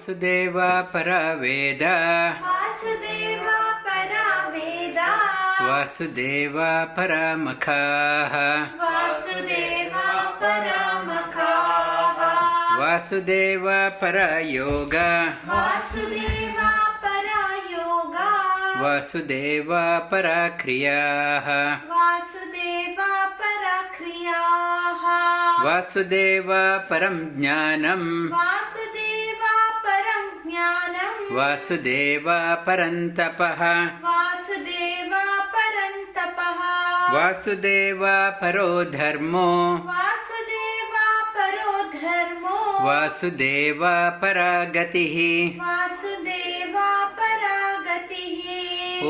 वासुदेवा परवेद वासुदेवा परवेद वासुदेवा परमखाः वासुदेवा परमखाः वासुदेवा परयोग वासुदेवा परयोग वासुदेवा परक्रियाः वासुदेवा परक्रियाः वासुदेवा परं ज्ञानं वासुदेवा परं ज्ञानं वासुदेवा परन्तपः वासुदेवा परन्तपः वासुदेवा परो धर्मो वासुदेवा परो धर्मो वासुदेवा परागतिः वासुदेवा परागतिः ॐ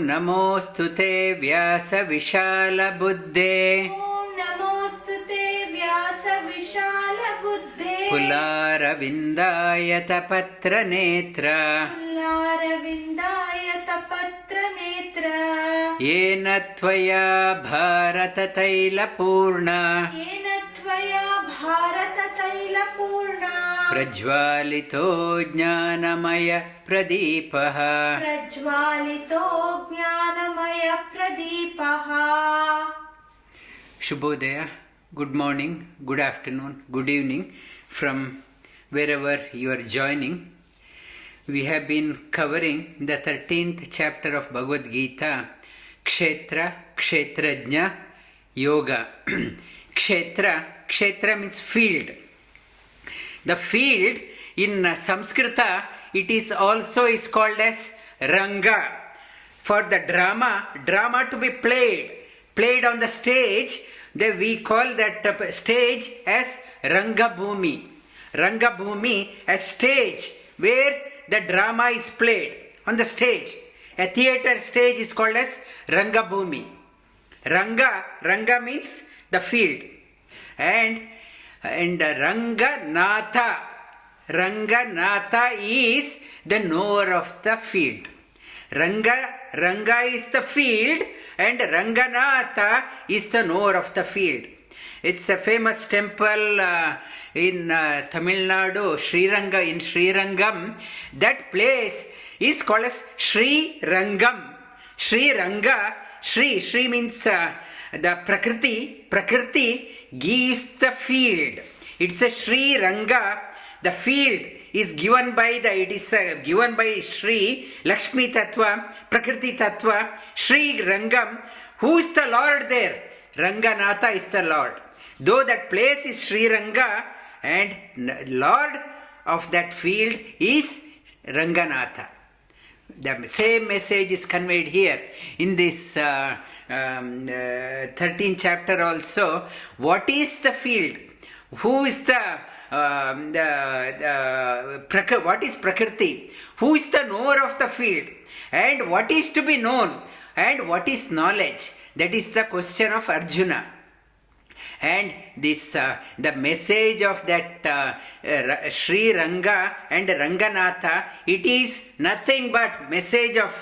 नमोऽस्तु ते व्यासविशालबुद्धे ॐ नमोऽस्तु ते व्यासविशालबुद्धे कुलारविन्दायतपत्रनेत्र पुल्लारविन्दायतपत्रनेत्र येन त्वया भारततैलपूर्ण येन त्वया भारततैलपूर्णा प्रज्वालितो ज्ञानमय प्रदीपः प्रज्वालितो ज्ञानमयप्रदीपः Shubhodaya, good morning, good afternoon, good evening from wherever you are joining. We have been covering the 13th chapter of Bhagavad Gita, Kshetra, Kshetrajna, Yoga. Kshetra means field. The field in Samskrita, it is also is called as Ranga. For the drama to be played on the stage, then we call that stage as Rangabhumi. Rangabhumi, a stage where the drama is played on the stage. A theatre stage is called as Rangabhumi. Ranga means the field. And Ranganatha is the knower of the field. Ranga is the field and Ranganatha is the knower of the field. It's a famous temple in Tamil Nadu, in Sri Rangam. That place is called as Sri Rangam. Sri Ranga, Sri means the Prakriti gives the field. It's a Sri Ranga. The field is given by Sri Lakshmi Tattva, Prakriti Tattva, Sri Rangam. Who is the Lord there? Ranganatha is the Lord. Though that place is Sri Ranga, and Lord of that field is Ranganatha. The same message is conveyed here in this 13th chapter also. What is the field? Who is what is Prakriti? Who is the knower of the field? And what is to be known? And what is knowledge? That is the question of Arjuna. And this the message of that Sri Ranga and Ranganatha, it is nothing but message of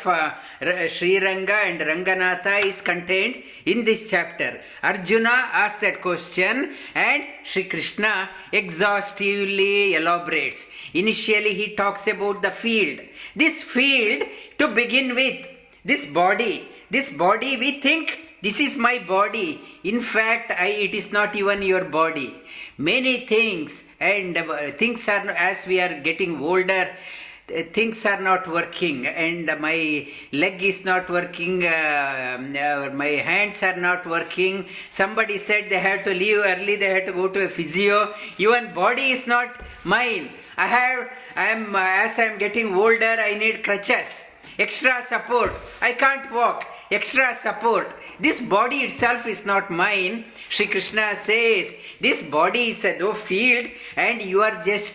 Sri Ranga and Ranganatha is contained in this chapter. Arjuna asked that question and Sri Krishna exhaustively elaborates. Initially he talks about the field. This field, to begin with, this body we think this is my body. In fact, it is not even your body. Many things, and things are, as we are getting older, things are not working, and my leg is not working, my hands are not working. Somebody said they have to leave early, they have to go to a physio. Even body is not mine. As I am getting older, I need crutches. Extra support. I can't walk. Extra support. This body itself is not mine. Sri Krishna says, this body is a field and you are just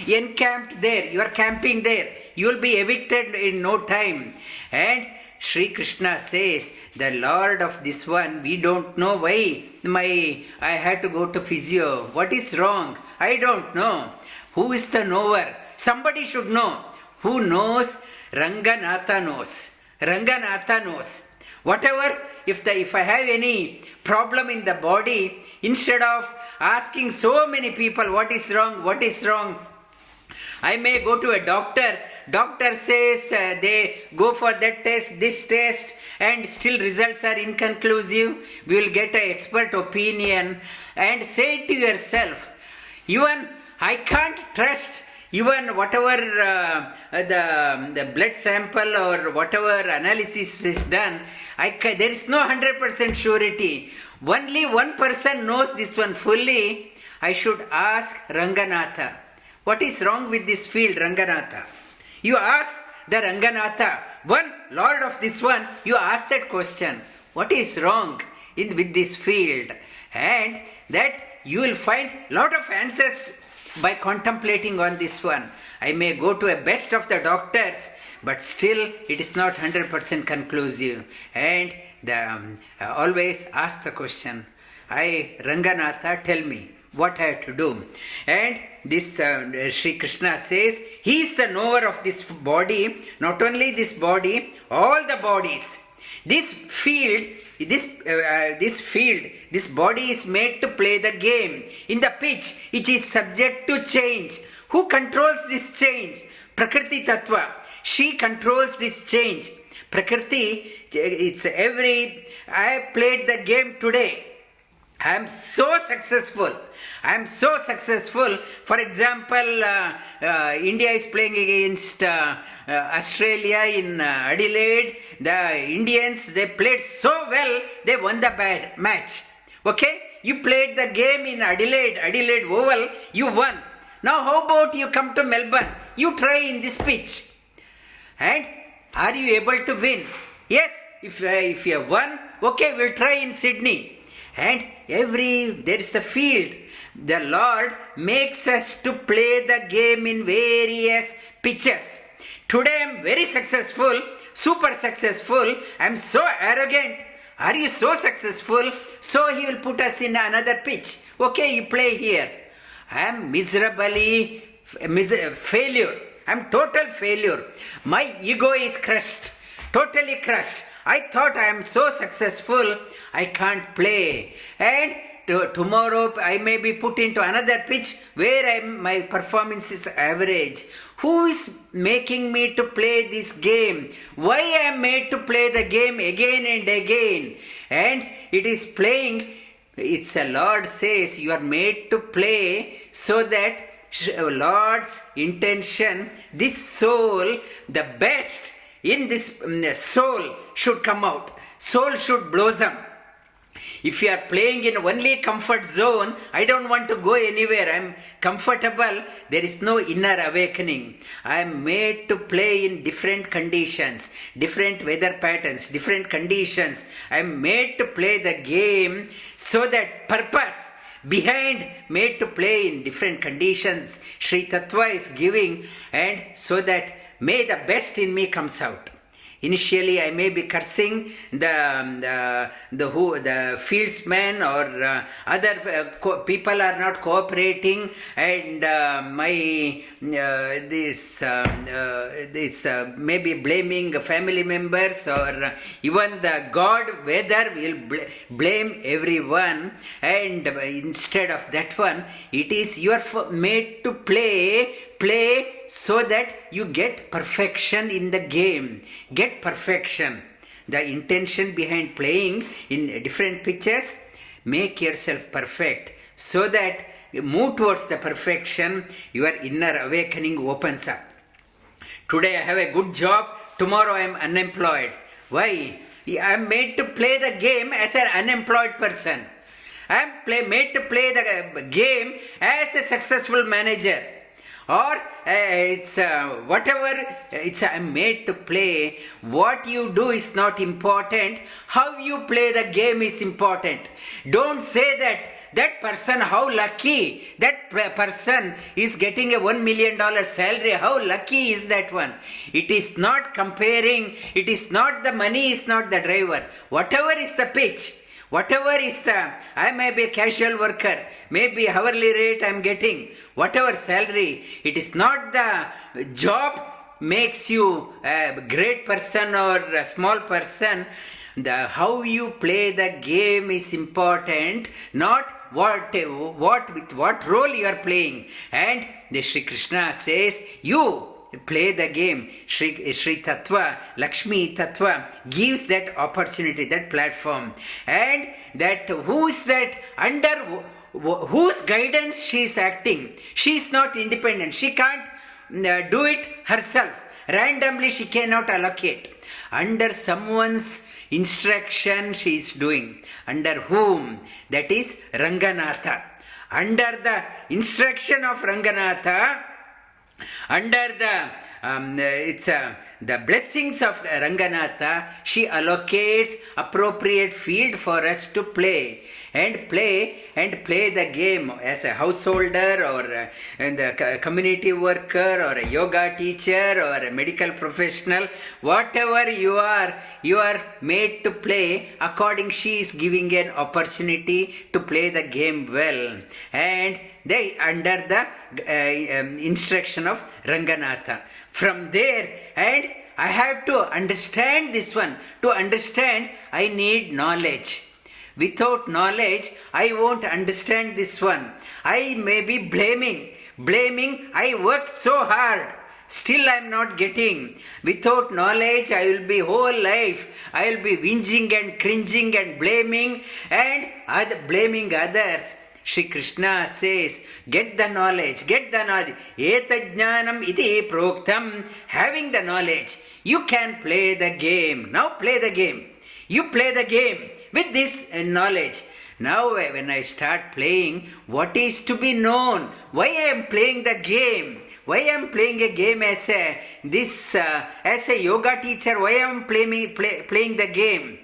encamped there. You are camping there. You will be evicted in no time. And Sri Krishna says, the Lord of this one, we don't know why I had to go to physio. What is wrong? I don't know. Who is the knower? Somebody should know. Who knows? Ranganatha knows. Ranganatha knows. Whatever, if I have any problem in the body, instead of asking so many people what is wrong, I may go to a doctor. Doctor says they go for that test, this test, and still results are inconclusive. We will get an expert opinion and say to yourself, even I can't trust even whatever the blood sample or whatever analysis is done. There is no 100% surety. Only one person knows this one fully. I should ask Ranganatha. What is wrong with this field, Ranganatha? You ask the Ranganatha, one lord of this one, you ask that question. What is wrong with this field? And that you will find lot of answers by contemplating on this one. I may go to a best of the doctors, but still it is not 100% conclusive. And always ask the question, Ranganatha, tell me what I have to do. And this Sri Krishna says, he is the knower of this body, not only this body, all the bodies. This field, this body is made to play the game. In the pitch, it is subject to change. Who controls this change? Prakriti Tattva. She controls this change. Prakriti, I played the game today. I am so successful. For example, India is playing against Australia in Adelaide. The Indians, they played so well, they won the match. Okay? You played the game in Adelaide Oval, you won. Now how about you come to Melbourne? You try in this pitch. And are you able to win? Yes, if you have won, okay, we'll try in Sydney. And there is a field. The Lord makes us to play the game in various pitches. Today I am very successful, super successful. I am so arrogant. Are you so successful? So He will put us in another pitch. Okay, you play here. I am failure. I am total failure. My ego is crushed, totally crushed. I thought I am so successful, I can't play. And tomorrow I may be put into another pitch where my performance is average. Who is making me to play this game? Why I am made to play the game again and again? And it is playing, it's a Lord says you are made to play so that Lord's intention, this soul, the best in this soul should come out. Soul should blossom. If you are playing in only comfort zone, I don't want to go anywhere. I am comfortable. There is no inner awakening. I am made to play in different conditions, different weather patterns, different conditions. I am made to play the game so that purpose behind made to play in different conditions Sri Tattva is giving, and so that may the best in me comes out. Initially, I may be cursing the fieldsman or other people are not cooperating, and maybe blaming family members or even the God. Weather will blame everyone, and instead of that one, it is you are made to play so that you get perfection in the game. Get perfection. The intention behind playing in different pitches, make yourself perfect so that you move towards the perfection, your inner awakening opens up. Today I have a good job, tomorrow I am unemployed. Why? I am made to play the game as an unemployed person. I am made to play the game as a successful manager. Or I'm made to play. What you do is not important. How you play the game is important. Don't say that person, how lucky, that person is getting a $1 million salary. How lucky is that one? It is not comparing. It is not the money is not the driver. Whatever is the pitch. Whatever is I may be a casual worker, maybe hourly rate I am getting, whatever salary, it is not the job makes you a great person or a small person. how you play the game is important, not what with what role you are playing. And the Sri Krishna says, you play the game. Sri Tattva, Lakshmi Tattva gives that opportunity, that platform. And that who is that under whose guidance she is acting? She is not independent. She can't do it herself. Randomly she cannot allocate. Under someone's instruction she is doing. Under whom? That is Ranganatha. Under the instruction of Ranganatha, under the blessings of Ranganatha, she allocates appropriate field for us to play the game as a householder or the community worker or a yoga teacher or a medical professional. Whatever you are made to play according. She is giving an opportunity to play the game well, and they under the instruction of Ranganatha. From there, and I have to understand this one. To understand, I need knowledge. Without knowledge, I won't understand this one. I may be blaming. I worked so hard. Still I am not getting. Without knowledge, I will be whole life. I will be whinging and cringing and blaming blaming others. Shri Krishna says, get the knowledge. Etajnanam iti proktam. Having the knowledge, you can play the game. Now play the game. You play the game with this knowledge. Now when I start playing, what is to be known? Why I am playing the game? Why I am playing a game as a yoga teacher? Why I am playing the game?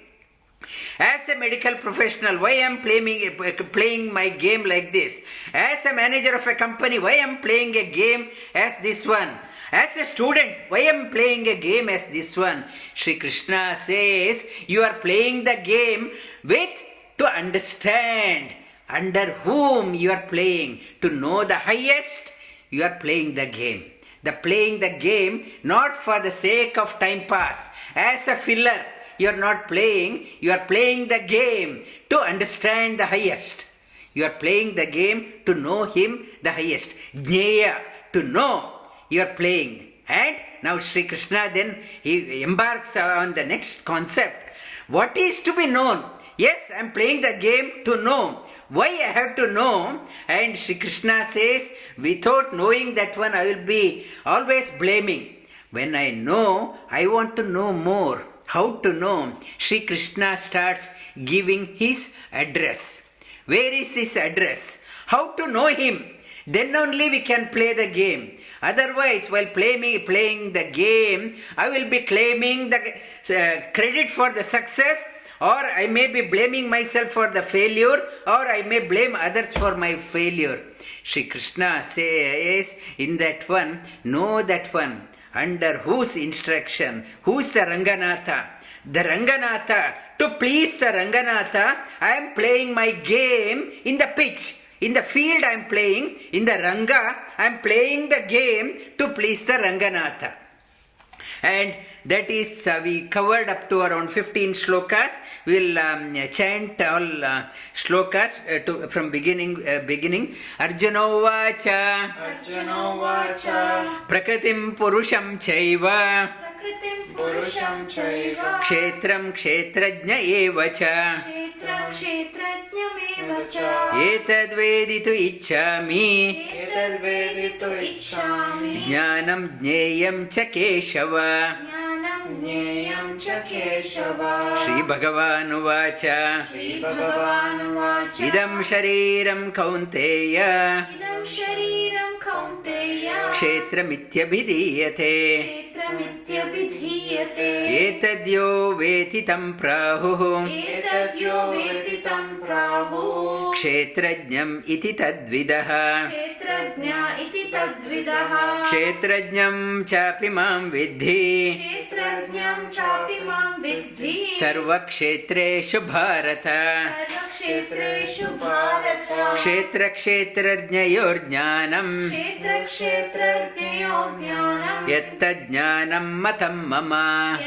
As a medical professional, why I am playing my game like this? As a manager of a company, why I am playing a game as this one? As a student, why I am playing a game as this one? Shri Krishna says, you are playing the game to understand under whom you are playing. To know the highest, you are playing the game. Playing the game not for the sake of time pass. As a filler, you are not playing. You are playing the game to understand the highest. You are playing the game to know him the highest. Jnaya, to know. You are playing. And now Sri Krishna then he embarks on the next concept. What is to be known? Yes, I am playing the game to know. Why I have to know? And Sri Krishna says, without knowing that one, I will be always blaming. When I know, I want to know more. How to know? Sri Krishna starts giving his address. Where is his address? How to know him? Then only we can play the game. Otherwise, while playing the game, I will be claiming the credit for the success, or I may be blaming myself for the failure, or I may blame others for my failure. Shri Krishna says in that one, know that one. Under whose instruction? Who is the Ranganatha? The Ranganatha. To please the Ranganatha, I am playing my game in the pitch. In the field I am playing. In the Ranga, I am playing the game to please the Ranganatha. And that is, we covered up to around 15 shlokas. We will chant all shlokas from beginning. Arjuna Vacha Prakritim Purusham Chaiva Kshetram Kshetrajna Evacha Etad Veditu Ichchami Jnanam Jneyam Cha Keshava Shri Bhagavan Uvacha Idam Shariram Kaunteya Kshetramithya Etadyo Vetitam Prahu Kshetrajnam iti tadvidaha Kshetrajnam chapi mam vidhi Sarvakshetreshu Bharata Kshetra Kshetrajnayor Jnanam Yatta Jnanam Matam Mama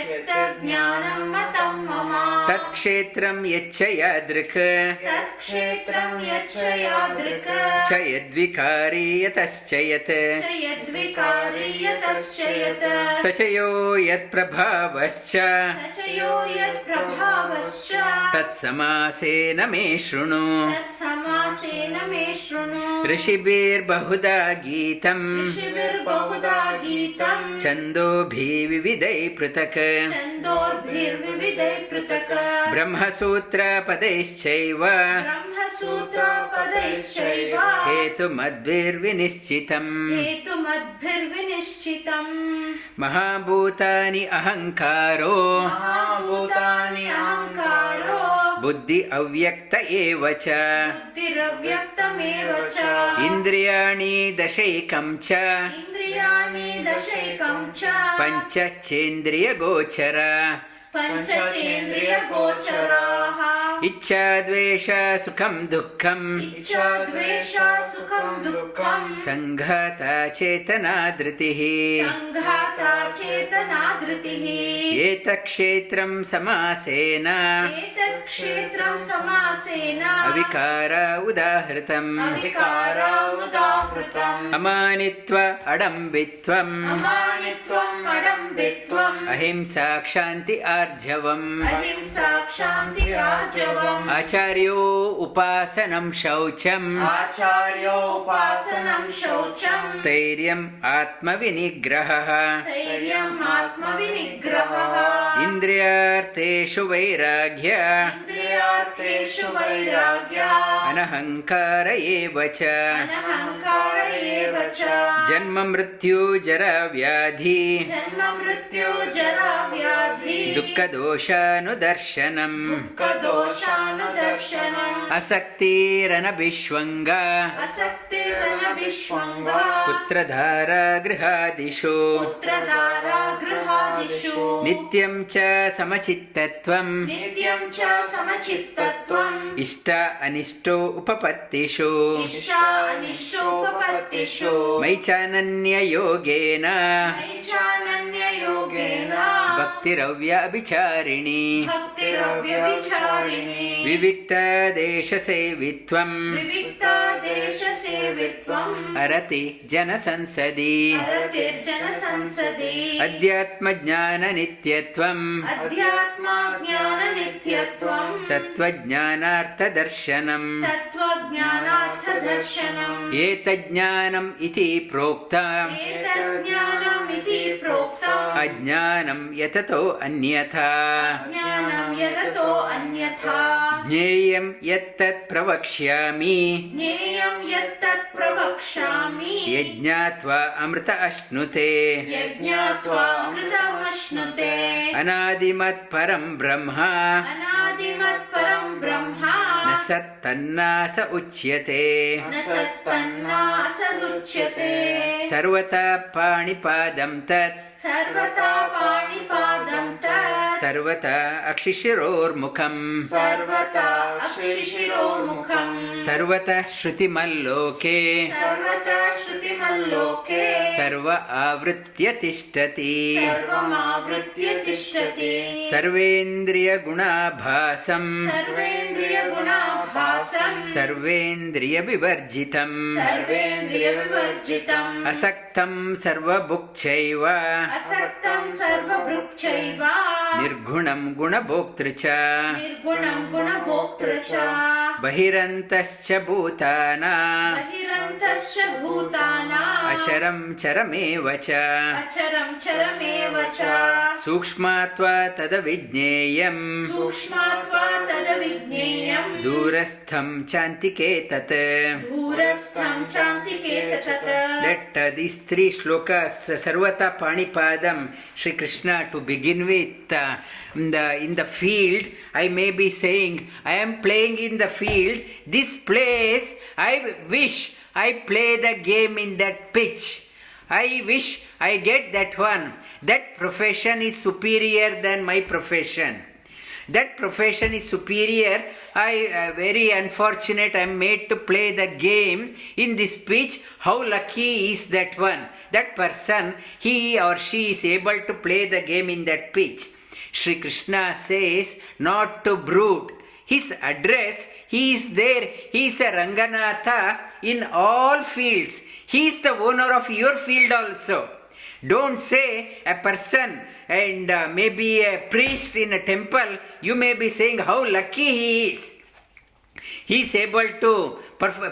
तत्क्षेत्रं यच्च यादृक् तत्क्षेत्रं यच्च यादृक् च यद्विकारी यतश्च यत् च यद्विकारी यतश्च यत् स च यो यत्प्रभावश्च स च यो यत्प्रभावश्च तत्समासेन मे शृणु तत्समासेन मे शृणु ऋषिभिर्बहुधा गीतम् ऋषिभिर्बहुधा गीतम् छन्दोभिर्विविधैः पृथक् छन्दोभिर्विविधैः पृथक् ब्रह्मसूत्रपदैश्चैव ब्रह्मसूत्रपदैश्चैव हेतुमद्भिर्विनिश्चितम् हेतुमद्भिर्विनिश्चितम् महाभूतानि अहङ्कारो महाभूतानि अहङ्कारो बुद्धि अव्यक्त एव च बुद्धिरव्यक्तमेव च इन्द्रियाणि दशैकं च इन्द्रियाणि दशैकं च पञ्चचेन्द्रियगोचर पञ्चचेन्द्रियगोचराः इच्छा द्वेष सुखं दुःखम् इच्छा द्वेष सुखं दुःखं सङ्घाता चेतना धृतिः सङ्घाता चेतना धृतिः एतत्क्षेत्रं समासेन एतत् क्षेत्रं समासेन अविकार उदाहृतम् अविकार उदाहृतम् अमानित्व अडम्बित्वम् अमानित्वम् अडम्बित्वम् अहिंसा क्षान्ति आर्जवम् अहिंसा क्षान्तिरार्जवम् आचार्यो उपासनं शौचम् आचार्योपासनं शौचम् स्थैर्यम् आत्मविनिग्रहः धैर्यम् आत्मविनिग्रहः इन्द्रियार्थेषु वैराग्य इन्द्रियार्थेषु वैराग्य अनहङ्कार एव च अनहङ्कार एव च जन्म मृत्यु जरा व्याधि जन्म मृत्यु जरा व्याधि दुःखदोषानुदर्शनम् दुःखदोषानुदर्शनम् असक्तिरनभिष्वङ्ग असक्तिरनभिष्वङ्ग पुत्रधारा गृहादिषु पुत्रधारा गृहादिषु नित्यं च समचित्तत्वम् नित्यं च समचित्तत्वम् इष्ट अनिष्टो उपपत्तिषु इष्टानिष्टोपपत्तिषु मयि चानन्ययोगेन मयि चानन्ययोगेन भक्तिरव्याभिचारिणी भक्तिरव्यभिचारिणी विविक्तदेशसेवित्वम् विविक्तादेशसेवित्वम् अरति जनसंसदि हरतिर्जनसंसदि अध्यात्मज्ञाननित्यत्वम् अध्यात्मज्ञाननित्यत्वम् तत्त्वज्ञानार्थदर्शनम् तत्त्वज्ञानार्थदर्शनम् एतज्ज्ञानम् इति प्रोक्ता एतज्ज्ञानमिति प्रोक्तम् अज्ञानं यततो अन्यथा ज्ञानं यदतो अन्यथा ज्ञेयं यत्तत् प्रवक्ष्यामि ज्ञेयं यत्तत् प्रवक्ष्यामि यज्ञात्वा अमृत अश्नुते यज्ञात्वा अमृतमश्नुते अनादिमत् परं ब्रह्म अनादिमत्परं ब्रह्म न सत्तन्नास उच्यते न सत्तन्ना सदुच्यते सर्वथा पाणिपादं तत् सर्वथा पाणिपादं तत् सर्वथा अक्षिशिरोर्मुखम् सर्वथा अक्षिशिरोर्मुखम् सर्वतः श्रुतिमल्लोके सर्वथा श्रुतिमल्लोके सर्व आवृत्य तिष्ठति सर्वमावृत्य तिष्ठति सर्वेन्द्रियगुणाभासम् सर्वेन्द्रियगुणाभासम् सर्वेन्द्रियविवर्जितम् सर्वेन्द्रियविवर्जितम् असक्तं सर्वभुक्चैव असक्तं सर्वभृक्षैव निर्गुणं गुणभोक्तृ च निर्गुणं गुणभोक्तृ च बहिरन्तश्च भूतानाम् बहिरन्तश्च भूतानाम् अचरं चरमेव च अचरं चरमेव च सूक्ष्मात्वा तदविज्ञेयम् सूक्ष्मात्वा तदविज्ञेयम् दूरस्थं चान्तिके तत् दूरस्थं चान्तिके च तत् Let these three shlokas, Sarvata Panipadam, Sri Krishna, to begin with, in the field, I may be saying, I am playing in the field, this place, I wish I play the game in that pitch. I wish I get that one. That profession is superior than my profession. That profession is superior. I very unfortunate I am made to play the game in this pitch. How lucky is that one? That person, he or she is able to play the game in that pitch. Sri Krishna says not to brood. His address, he is there, he is a Ranganatha in all fields. He is the owner of your field also. Don't say a person and maybe a priest in a temple, you may be saying how lucky he is. He is able to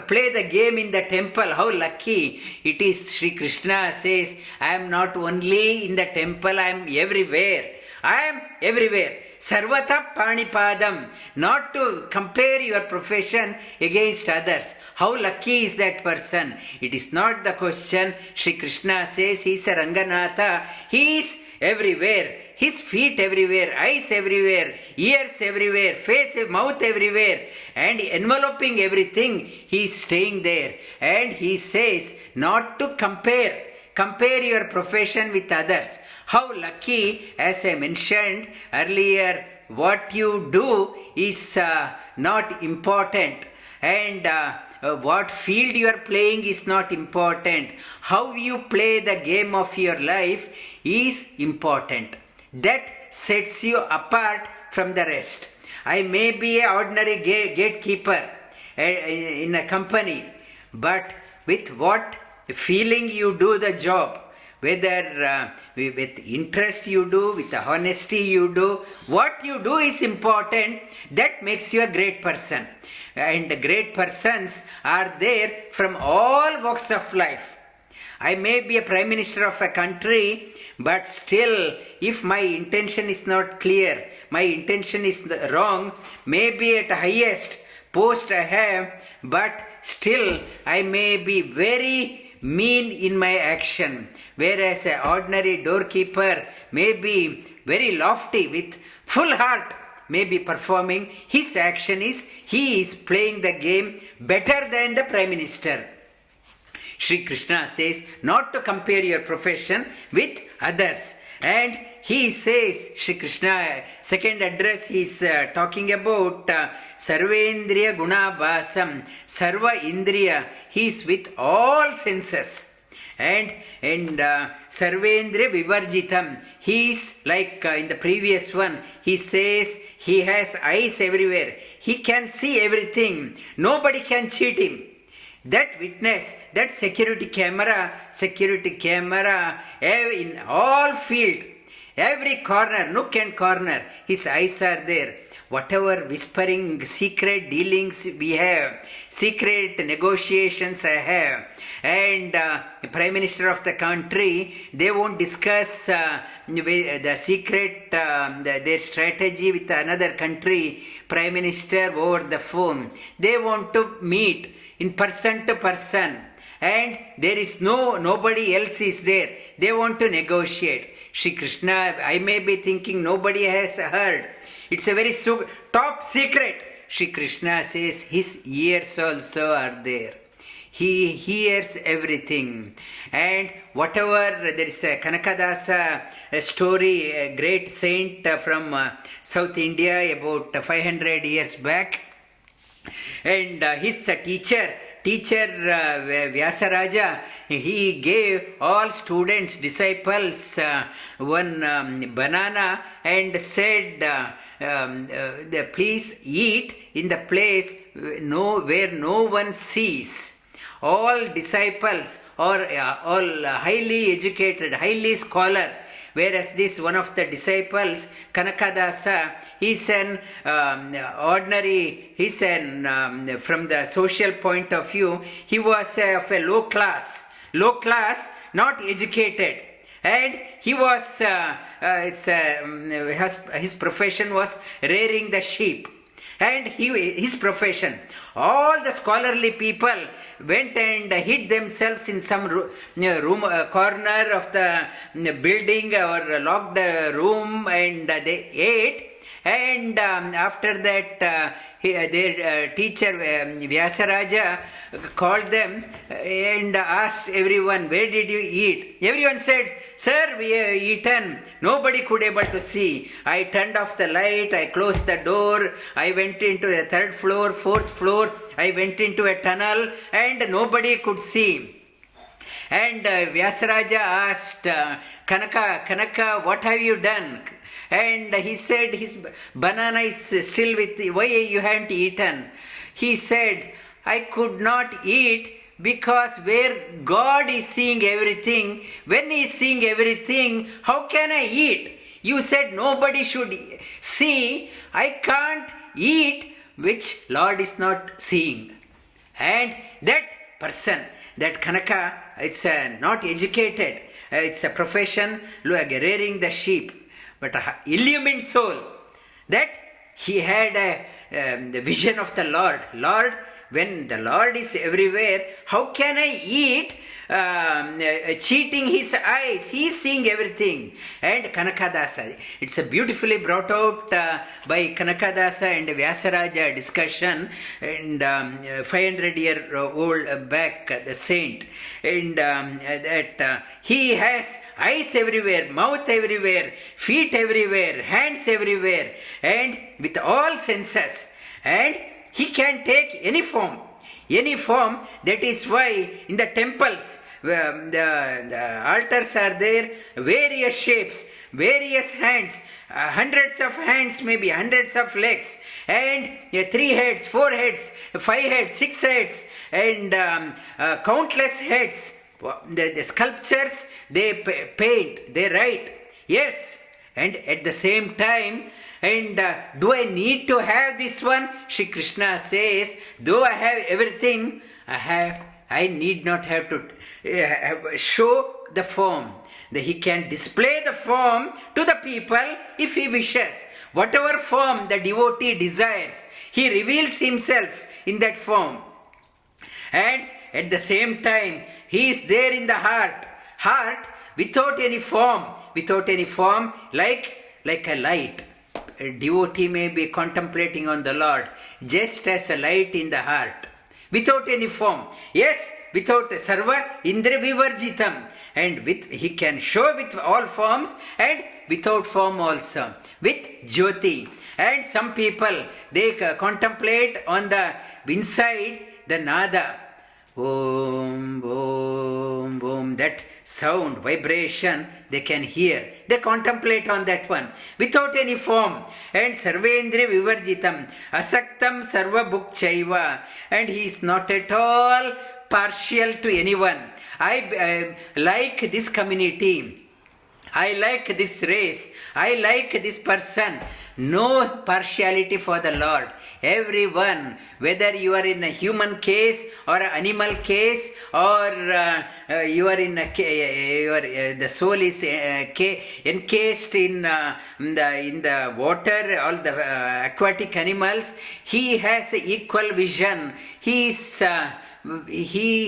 play the game in the temple. How lucky it is. Sri Krishna says, I am not only in the temple, I am everywhere. I am everywhere. Sarvata Panipadam. Not to compare your profession against others. How lucky is that person? It is not the question. Sri Krishna says he is a Ranganatha. He is everywhere. His feet everywhere, eyes everywhere, ears everywhere, face, mouth everywhere, and enveloping everything, he is staying there. And he says not to compare your profession with others. How lucky, as I mentioned earlier, what you do is not important, and what field you are playing is not important. How you play the game of your life is important. That sets you apart from the rest. I may be an ordinary gatekeeper in a company, but with what feeling you do the job, whether with interest you do, with honesty you do, what you do is important. That makes you a great person. And great persons are there from all walks of life. I may be a prime minister of a country, but still, if my intention is not clear, my intention is wrong, maybe at highest post I have, but still I may be very mean in my action. Whereas an ordinary doorkeeper may be very lofty with full heart, may be performing. His action is, he is playing the game better than the prime minister. Sri Krishna says not to compare your profession with others. And he says, Sri Krishna, second address, he is talking about Sarvendriya Gunabhasam, Sarva Indriya. He is with all senses. And Sarvendriya Vivarjitam. He is like in the previous one, he says he has eyes everywhere. He can see everything. Nobody can cheat him. That witness, that security camera in all field, every corner, nook and corner, his eyes are there. Whatever whispering, secret dealings we have, secret negotiations I have, and the Prime Minister of the country, they won't discuss the secret, their strategy with another country Prime Minister over the phone. They want to meet in person to person, and there is nobody else is there. They want to negotiate. Shri Krishna, I may be thinking nobody has heard. It's a very top secret. Shri Krishna says his ears also are there. He hears everything. And whatever, there is a Kanakadasa story, a great saint from South India about 500 years back. And his teacher Vyasaraja, he gave all students, disciples one banana and said, please eat in the place where no one sees. All disciples are all highly educated, highly scholar. Whereas this one of the disciples, Kanakadasa, he's an ordinary, from the social point of view, he was of a low class, not educated. And he was, his profession was rearing the sheep. And his profession, all the scholarly people went and hid themselves in some corner of the building or locked the room, and they ate. And after that, their teacher Vyasaraja called them and asked everyone, where did you eat? Everyone said, sir, we have eaten. Nobody could able to see. I turned off the light, I closed the door, I went into the third floor, fourth floor, I went into a tunnel, and nobody could see. And Vyasaraja asked Kanaka, what have you done? And he said his banana is still with, why you haven't eaten? He said, I could not eat because where God is seeing everything, when He is seeing everything, how can I eat? You said nobody should see. I can't eat which Lord is not seeing. And that person, that Kanaka, it's not educated, it's a profession, rearing the sheep, but an illumined soul, that he had the vision of the Lord. Lord, when the Lord is everywhere, how can I eat cheating his eyes? He is seeing everything. And Kanakadasa, it's a beautifully brought out by Kanakadasa and Vyasaraja discussion, and 500-year-old back, the saint, and that he has eyes everywhere, mouth everywhere, feet everywhere, hands everywhere, and with all senses, and he can take any form. That is why in the temples, the altars are there, various shapes, various hands, hundreds of hands, maybe hundreds of legs, and 3 heads, 4 heads, 5 heads, 6 heads, and countless heads. The sculptures, they paint, they write. Yes, and at the same time, and do I need to have this one? Shri Krishna says, though I have everything, I need not have to show the form. He can display the form to the people if he wishes. Whatever form the devotee desires, he reveals himself in that form. And at the same time, he is there in the heart. Heart without any form, like a light. A devotee may be contemplating on the Lord just as a light in the heart, without any form. Yes, without sarva indra vivarjitam, and he can show with all forms and without form also, with jyoti. And some people, they contemplate on the inside the nada, Om, Om, Om, that sound, vibration they can hear. They contemplate on that one without any form. And Sarvendriya Vivarjitam, Asaktam Sarva Bhukchaiva. And he is not at all partial to anyone. I like this community. I like this race. I like this person. No partiality for the Lord. Everyone, whether you are in a human case or an animal case, or you are in the soul is encased in the water, all the aquatic animals, he has equal vision. He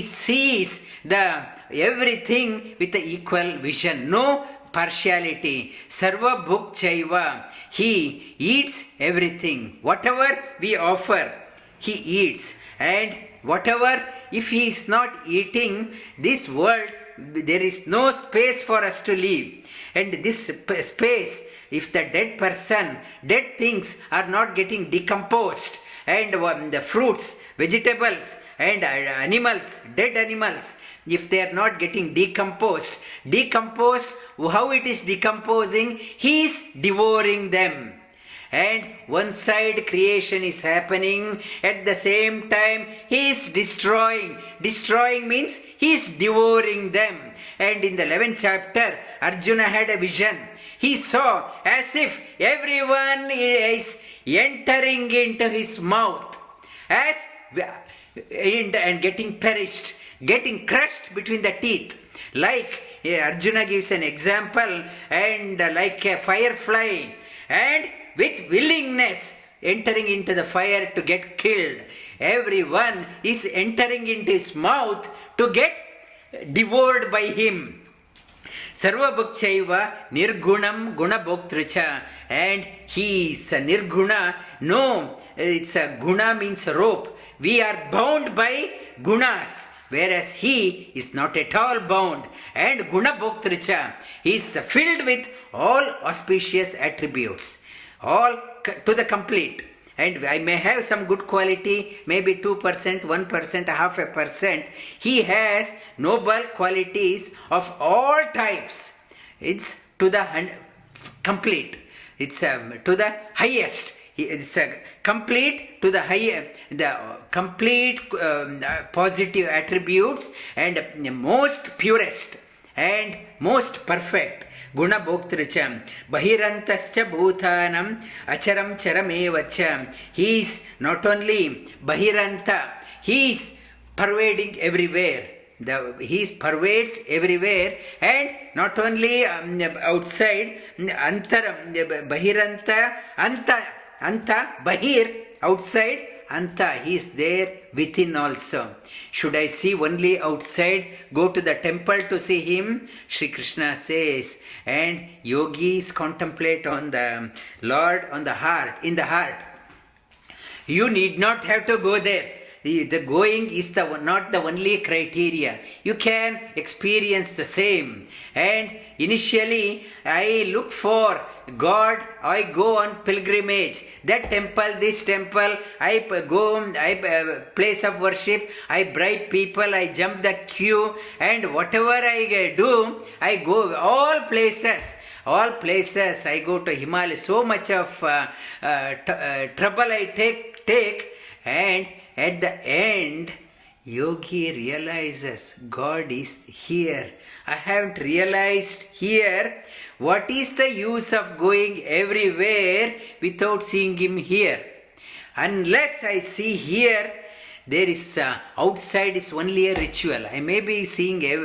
sees the everything with the equal vision. No partiality. Sarva Bhukchaiva. He eats everything. Whatever we offer, he eats. And whatever, if he is not eating, this world, there is no space for us to live. And this space, if the dead person, dead things are not getting decomposed, and the fruits, vegetables, and animals, dead animals, if they are not getting decomposed, how it is decomposing? He is devouring them. And one side creation is happening, at the same time he is destroying. Destroying means he is devouring them. And in the 11th chapter, Arjuna had a vision. He saw as if everyone is entering into his mouth, and getting perished, getting crushed between the teeth. Like Arjuna gives an example, and like a firefly, and with willingness entering into the fire to get killed. Everyone is entering into his mouth to get devoured by him. Sarva Bhukchaiva Nirgunam Guna Bhoktrucha. And he is a Nirguna. No, it's a Guna means rope. We are bound by Gunas, whereas he is not at all bound. And Guna Bhoktrucha, he is filled with all auspicious attributes, all to the complete. and I may have some good quality, maybe 2%, 1%, half a percent. He has noble qualities of all types. It's to the complete. It's to the highest. It's complete to the high, the complete positive attributes and most purest and most perfect. Guna Bhoktricham Bahirantascha Bhutanam Acharam Charamevacha. He is not only Bahiranta, he is pervading everywhere. He pervades everywhere, and not only outside, Antaram, Bahiranta, Anta, Bahir, outside, Anta, he is there within also. Should I see only outside, go to the temple to see him? Sri Krishna says, and yogis contemplate on the Lord on the heart, in the heart. You need not have to go there. The going is not the only criteria. You can experience the same. And initially, I look for God, I go on pilgrimage. That temple, this temple, I go, place of worship, I bribe people, I jump the queue, and whatever I do, I go all places. All places, I go to Himalaya. So much of trouble I take, and at the end, yogi realizes God is here. I haven't realized here. What is the use of going everywhere without seeing him here? Unless I see here, there is outside is only a ritual. I may be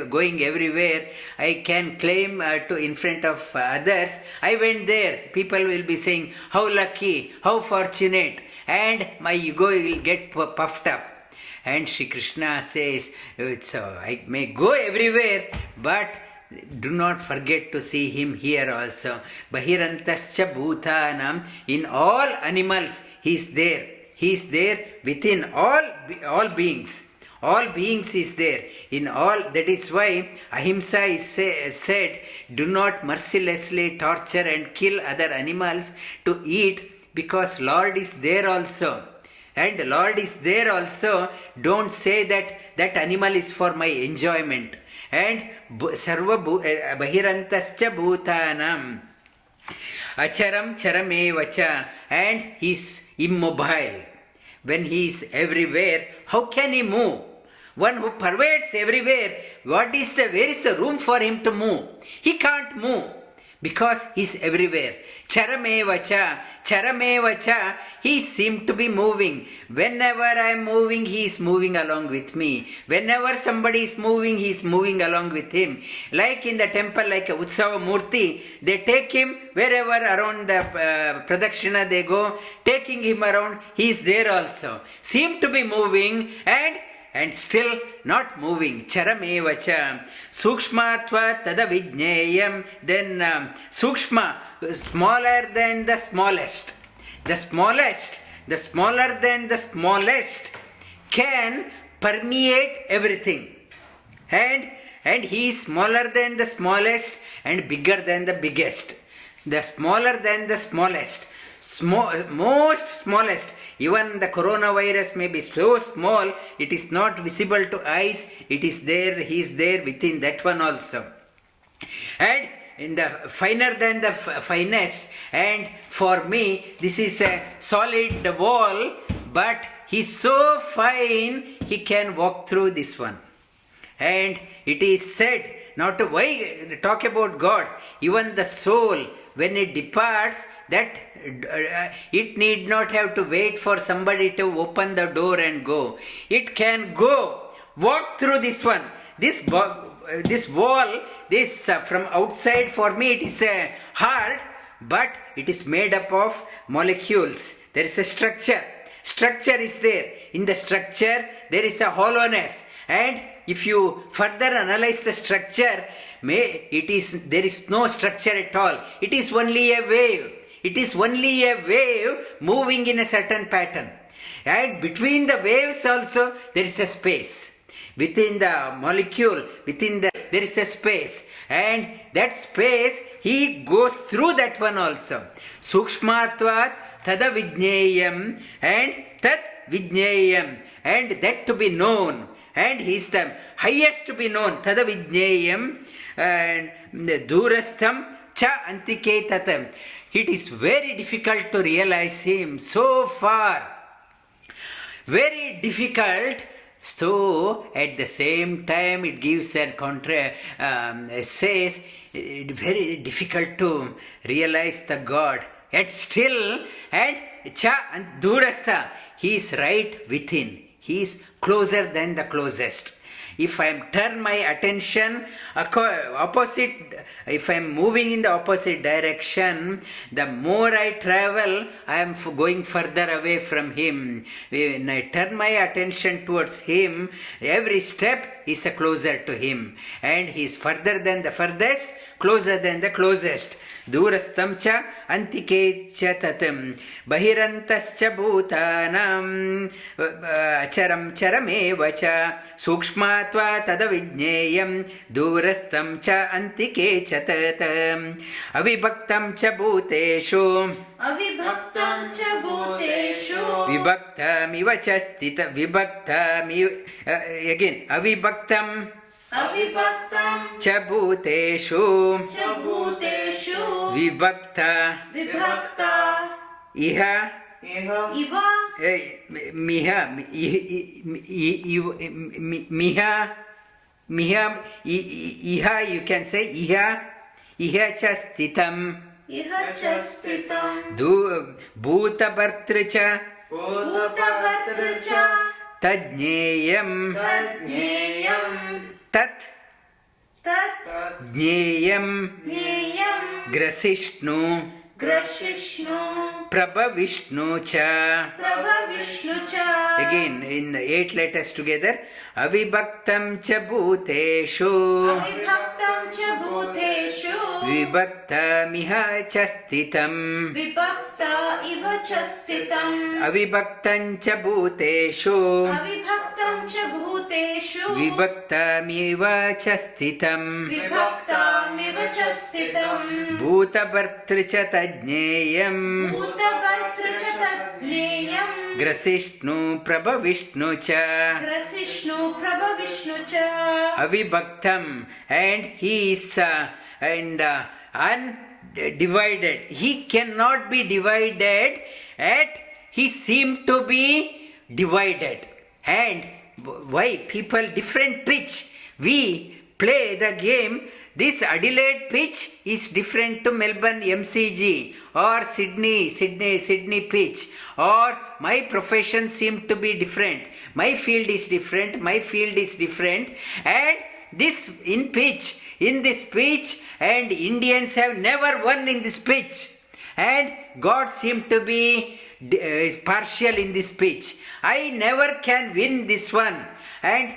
going everywhere. I can claim to in front of others. I went there. People will be saying, how lucky, how fortunate, and my ego will get puffed up. And Sri Krishna says, I may go everywhere, but do not forget to see him here also. Bahirantascha bhutanam, in all animals he is there. He is there within all beings. All beings is there. In all, that is why ahimsa is said, do not mercilessly torture and kill other animals to eat, because Lord is there also. And Lord is there also. Don't say that animal is for my enjoyment. And sarva bahirantascha bhutanam acharam charamevacha, and he is immobile. When he is everywhere, how can he move? One who pervades everywhere, where is the room for him to move? He can't move because he is everywhere. Charamevacha, he seems to be moving. Whenever I am moving, he is moving along with me. Whenever somebody is moving, he is moving along with him. Like in the temple, like a Utsava Murti, they take him wherever around the Pradakshina they go, taking him around, he is there also. Seem to be moving and still not moving. Charamevacha. Sukshmatva tada vijneyam. Then sukshma, smaller than the smallest. The smaller than the smallest can permeate everything. And he is smaller than the smallest and bigger than the biggest. The smaller than the smallest. Most smallest. Even the coronavirus may be so small, it is not visible to eyes. It is there, he is there within that one also. And in the finer than the finest, and for me, this is a solid wall, but he is so fine, he can walk through this one. And it is said, not to why talk about God, even the soul, when it departs, that it need not have to wait for somebody to open the door and go. It can go, walk through this one. This wall, from outside, for me it is hard, but it is made up of molecules. There is a structure. Structure is there. In the structure, there is a hollowness. And if you further analyze the structure, there is no structure at all. It is only a wave. It is only a wave moving in a certain pattern. And between the waves also, there is a space. Within the molecule, there is a space. And that space, he goes through that one also. Sukshmatvat tada vijneyam, and tat vijneyam, and that to be known. And he is the highest to be known, tada vijneyam, and durastham cha antike tatam. It is very difficult to realize him so far. Very difficult. So at the same time it gives a says very difficult to realize the God. Yet still, and cha and durastha, he is right within. He is closer than the closest. If I am turn my attention opposite, if I am moving in the opposite direction, the more I travel, I am going further away from him. When I turn my attention towards him, every step is a closer to him, and he is further than the furthest, closer than the closest. दूरस्थं च अन्तिके च तत् बहिरन्तश्च भूतानां अचरं चरमेव च सूक्ष्मात्वा तदविज्ञेयं दूरस्थं च अन्तिके च तत् अविभक्तं च भूतेषु विभक्तमिव च स्थित विभक्तमिव अगेन अविभक्तं च भूतेषु विभक्त इह मिह इह you can say इह च स्थितं भूतभर्तृ च तज्ज्ञेयं तत् ज्ञेयं ग्रसिष्णु प्रभविष्णु च again in the 8 letters together अविभक्तं च भूतेषु विभक्तमिह च स्थितं अविभक्तं च भूतेषु विभक्तमिव च स्थितं भूतभर्तृ च तज्ज्ञेयं ग्रसिष्णु प्रभविष्णु च अविभक्तं and he is undivided. He cannot be divided, yet he seemed to be divided. And why people different pitch? We play the game. This Adelaide pitch is different to Melbourne MCG or Sydney pitch, or my profession seemed to be different. My field is different. And this in this pitch, and Indians have never won in this pitch. And God seemed to be partial in this pitch. I never can win this one. And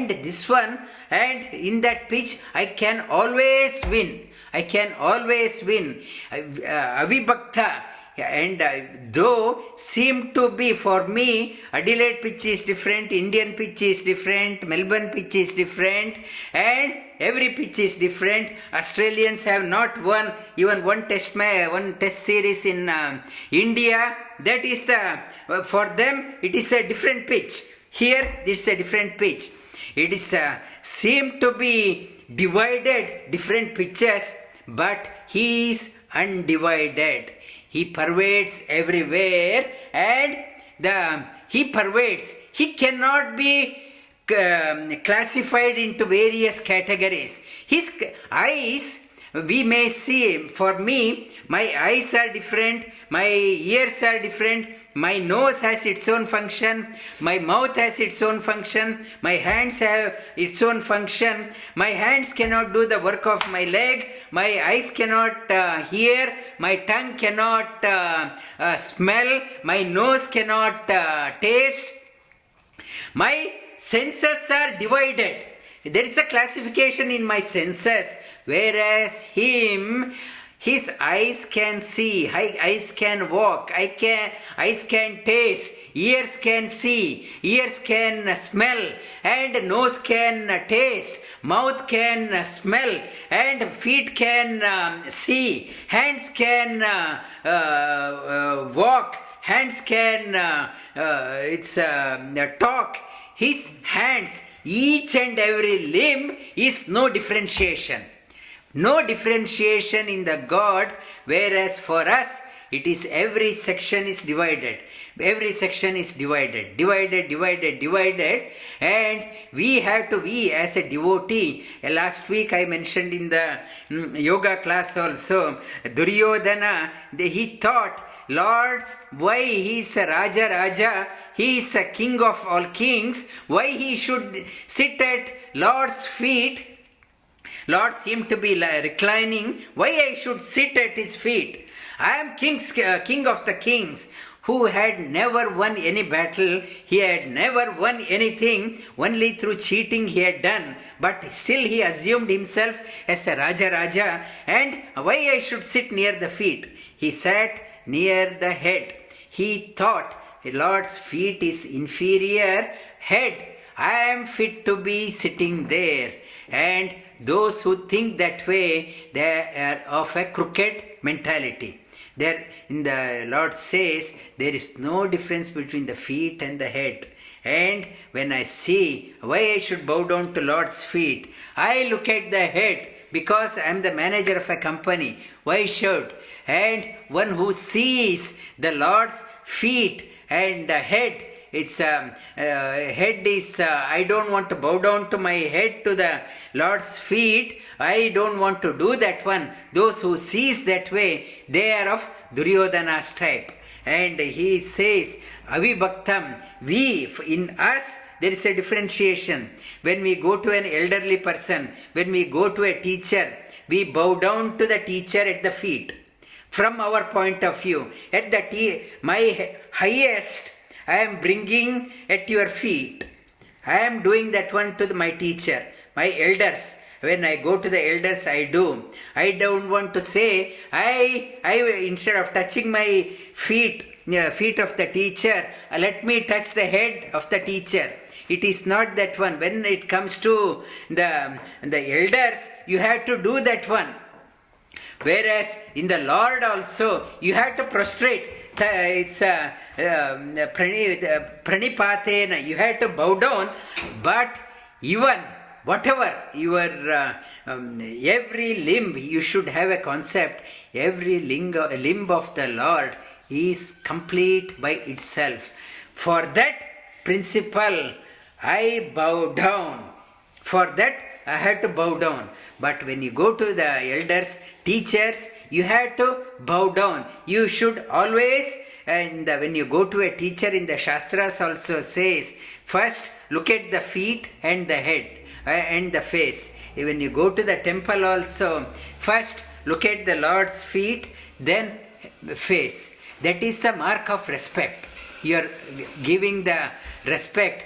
this one, and in that pitch I can always win. Avibhakta, and though seem to be for me, Adelaide pitch is different, Indian pitch is different, Melbourne pitch is different, and every pitch is different. Australians have not won even one test series in India. That is for them it is a different pitch. Here this is a different pitch. It is seem to be divided different pitches, but he is undivided. He pervades everywhere, and he pervades. He cannot be classified into various categories. His eyes, we may see, for me, my eyes are different, my ears are different, my nose has its own function, my mouth has its own function, my hands have its own function. My hands cannot do the work of my leg, my eyes cannot hear, my tongue cannot smell, my nose cannot taste. My senses are divided. There is a classification in my senses, whereas his eyes can see, eyes can walk, eyes can taste, ears can see, ears can smell, and nose can taste. mouth can smell, and feet can see, hands can walk, hands can talk. His hands, each and every limb is no differentiation. No differentiation in the God, whereas for us, it is every section is divided. Every section is divided, and we as a devotee, last week I mentioned in the yoga class also, Duryodhana, he thought, Lords, why he is a Raja, he is a king of all kings, why he should sit at Lord's feet? Lord seemed to be reclining, why I should sit at his feet? I am king of the kings, who had never won any battle, he had never won anything, only through cheating he had done, but still he assumed himself as a Raja, and why I should sit near the feet? He sat near the head. He thought, Lord's feet is inferior, head, I am fit to be sitting there. And those who think that way, they are of a crooked mentality. There, in the Lord says, there is no difference between the feet and the head. And when I see why I should bow down to Lord's feet, I look at the head because I am the manager of a company. Why should? And one who sees the Lord's feet and the head, its head is, I don't want to bow down to my head to the Lord's feet. I don't want to do that one. Those who sees that way, they are of Duryodhana's type. And he says, Avibhaktam, we, in us, there is a differentiation. When we go to an elderly person, when we go to a teacher, we bow down to the teacher at the feet. From our point of view, at the my highest, I am bringing at your feet. I am doing that one to my teacher, my elders. When I go to the elders, I do. I don't want to say, I instead of touching my feet of the teacher, let me touch the head of the teacher. It is not that one. When it comes to the elders, you have to do that one. Whereas in the Lord also, you have to prostrate. It's pranipatena. You have to bow down. But even whatever your every limb, you should have a concept. Every limb of the Lord is complete by itself. For that principle, I bow down. For that, I had to bow down. But when you go to the elders, teachers, you have to bow down. You should always, and when you go to a teacher in the Shastras also says, first look at the feet and the head and the face. When you go to the temple also, first look at the Lord's feet, then face. That is the mark of respect. You are giving the respect,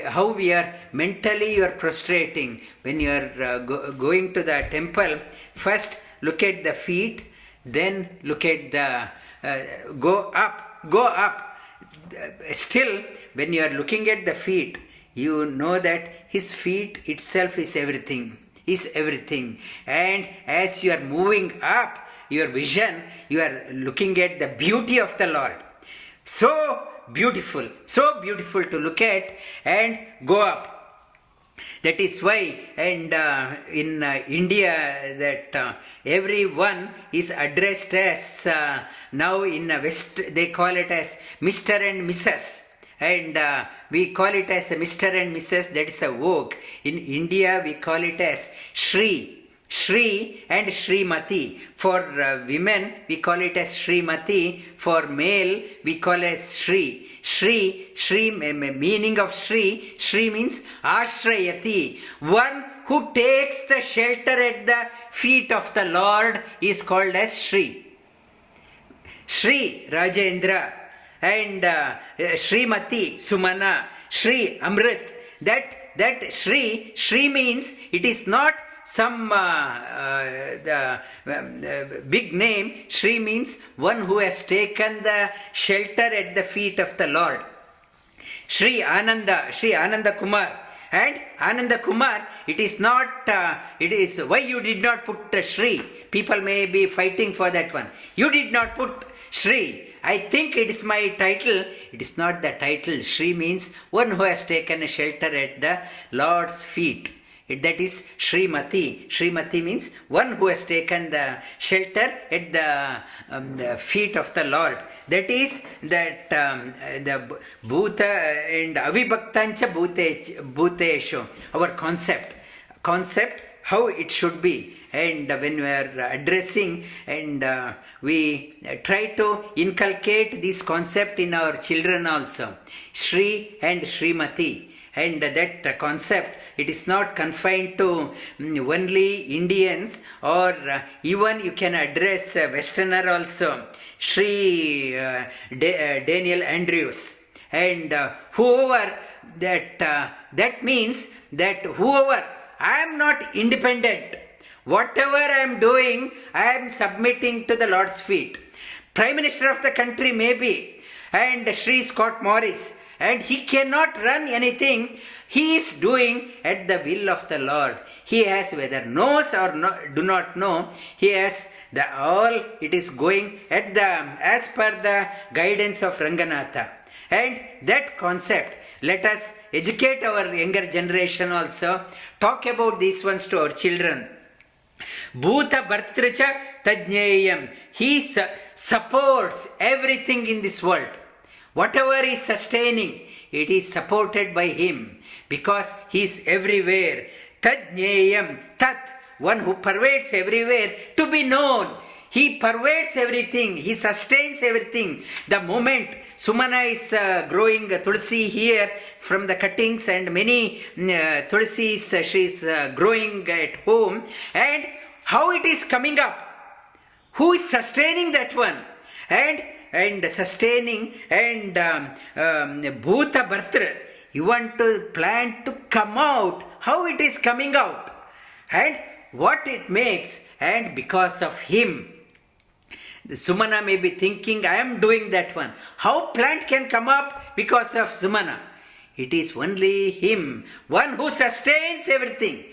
how we are mentally you are prostrating. When you are going to the temple, first look at the feet, then look at the, go up. Still, when you are looking at the feet, you know that his feet itself is everything. And as you are moving up, your vision, you are looking at the beauty of the Lord. So beautiful to look at and go up. That is why, and in India, that everyone is addressed as, now in West, they call it as Mr. and Mrs. And we call it as Mr. and Mrs. That is a vogue. In India, we call it as Shri and Shrimati. For women, we call it as Shrimati. For male, we call it as Shri. Meaning of Shri means Ashrayati. One who takes the shelter at the feet of the Lord is called as Shri. Shri Rajendra and Shrimati Sumana, Shri Amrit. That Shri means it is not some big name. Shri means one who has taken the shelter at the feet of the Lord. Shri Ananda Kumar, And Ananda Kumar, it is not, it is why you did not put Shri. People may be fighting for that one. You did not put Shri. I think it is my title. It is not the title. Shri means one who has taken a shelter at the Lord's feet. That is Srimati. Srimati means one who has taken the shelter at the feet of the Lord. That is that the Bhuta and Avibhaktancha Bhuteshu, our concept how it should be. And when we are addressing and we try to inculcate this concept in our children also, Shri and Srimati. And that concept, it is not confined to only Indians, or even you can address Westerner also, Shri Daniel Andrews. And whoever that means that whoever, I am not independent. Whatever I am doing, I am submitting to the Lord's feet. Prime Minister of the country may be, and Shri Scott Morris, and he cannot run anything. He is doing at the will of the Lord. He has, whether knows or do not know, he has the all, it is going at the as per the guidance of Ranganatha. And that concept, let us educate our younger generation also, talk about these ones to our children. Bhuta Bhartracha Tajneyam. He supports everything in this world. Whatever is sustaining, it is supported by him, because he is everywhere. Tajneyam, Tat, one who pervades everywhere, to be known. He pervades everything, he sustains everything. The moment Sumana is growing tulsi here from the cuttings, and many tulsis she is growing at home, and how it is coming up, who is sustaining that one, and sustaining, and Bhuta Bhartra, you want to plant to come out, how it is coming out, and what it makes, and because of him. Sumana may be thinking, I am doing that one. How plant can come up because of Sumana? It is only him, one who sustains everything.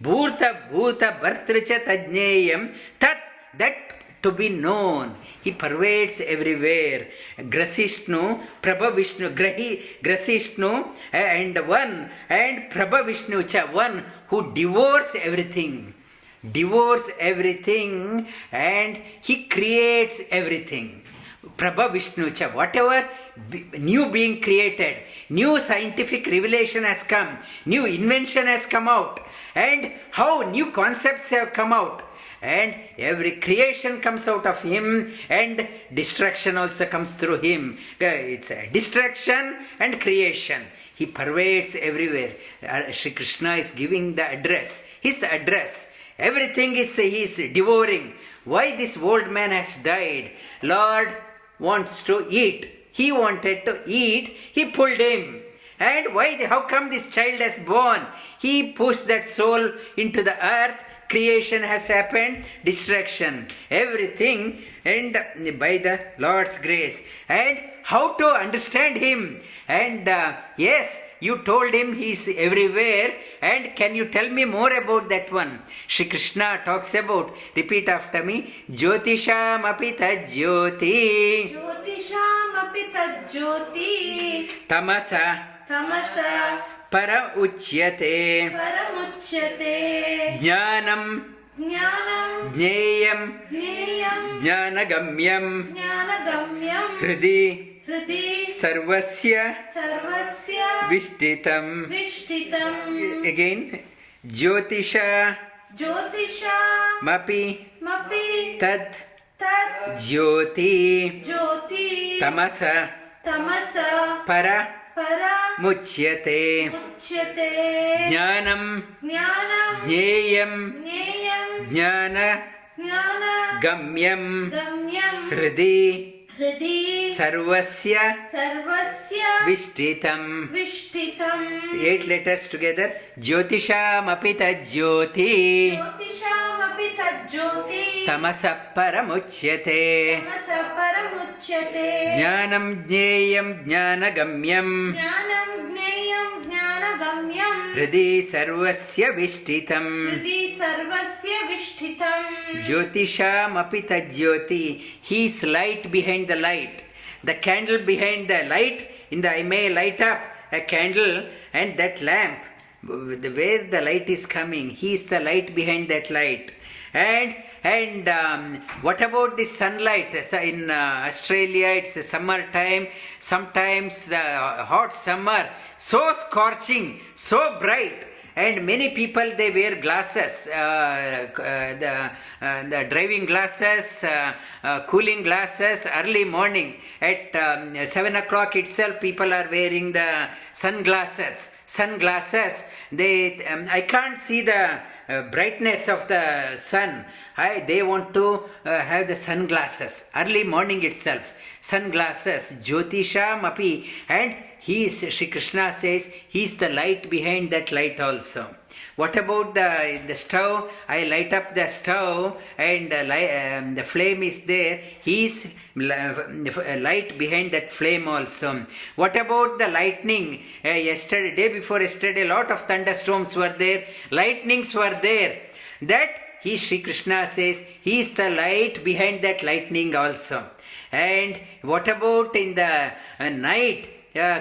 Bhuta Bhartracha Tajneyam, Tat, that to be known. He pervades everywhere. Grasishnu, Prabhavishnu, Grasishnu, and one, and Prabhavishnu cha, one who devours everything, and he creates everything. Prabhavishnu cha, whatever new being created, new scientific revelation has come, new invention has come out, and how new concepts have come out, and every creation comes out of him, and destruction also comes through him. It's a destruction and creation. He pervades everywhere. Shri Krishna is giving the address, his address. Everything he is devouring. Why this old man has died? Lord wants to eat. He wanted to eat. He pulled him. And why? How come this child has born? He pushed that soul into the earth. Creation has happened. Destruction. Everything. And by the Lord's grace. And how to understand him? And yes, you told him he is everywhere. And can you tell me more about that one? Shri Krishna talks about, repeat after me, Jyotisham api tajyoti. Jyotisham api tajyoti. Tamasa para uchyate. Jnanam Jneyam Jnanagamyam Hridi Sarvasya Vishtitam. Again, Jyotisha Mapi Tad Jyoti Tamasa Para Muchyate. Jnanam Jneyam Jnana Gamyam Hridi Sarvasya Vishtitam. 8 letters together. Jyotisham api tajyoti. Tamasa paramuchyate. Jnanam jneyam jnanagamyam गम्यम् हृदि सर्वस्य विष्ठितम् हृदि सर्वस्य विष्ठितम् ज्योतिषामपि तज्ज्योति. He is light behind the light. The candle behind the light, I may light up a candle and that lamp, where the light is coming, he is the light behind that light. And what about the sunlight? So in Australia, it's summer time. Sometimes the hot summer, so scorching, so bright, and many people they wear glasses, the driving glasses, cooling glasses. Early morning at 7 o'clock itself, people are wearing the sunglasses. I can't see the brightness of the sun. They want to have the sunglasses early morning itself. Sunglasses, Jyotisham api, and he is, Shri Krishna says, he is the light behind that light also. What about the stove? I light up the stove and the flame is there. He is light behind that flame also. What about the lightning? Day before yesterday, a lot of thunderstorms were there. Lightnings were there. That he, Shri Krishna says, he is the light behind that lightning also. And what about in the night?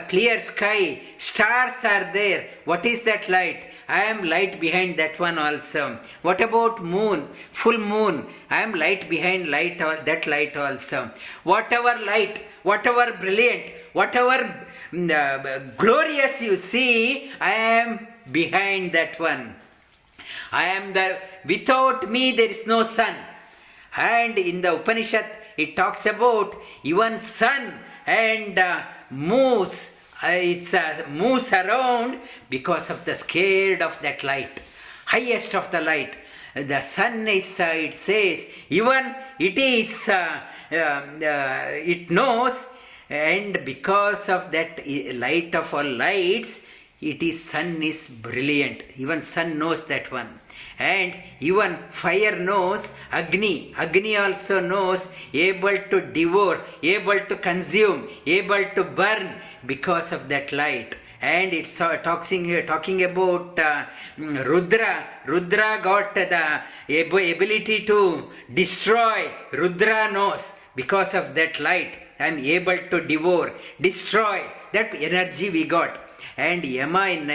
Clear sky, stars are there. What is that light? I am light behind that one also. What about moon? Full moon. I am light behind that light also. Whatever light, whatever brilliant, whatever glorious you see, I am behind that one. I am without me there is no sun. And in the Upanishad, it talks about even sun and moves. It's moves around because of the scared of that light, highest of the light. The sun is, it says, even it is, it knows, and because of that light of all lights, sun is brilliant. Even sun knows that one. And even fire knows, Agni also knows, able to devour, able to consume, able to burn because of that light. And it's talking about Rudra got the ability to destroy. Rudra knows, because of that light, I am able to devour, destroy. That energy we got. And Yama in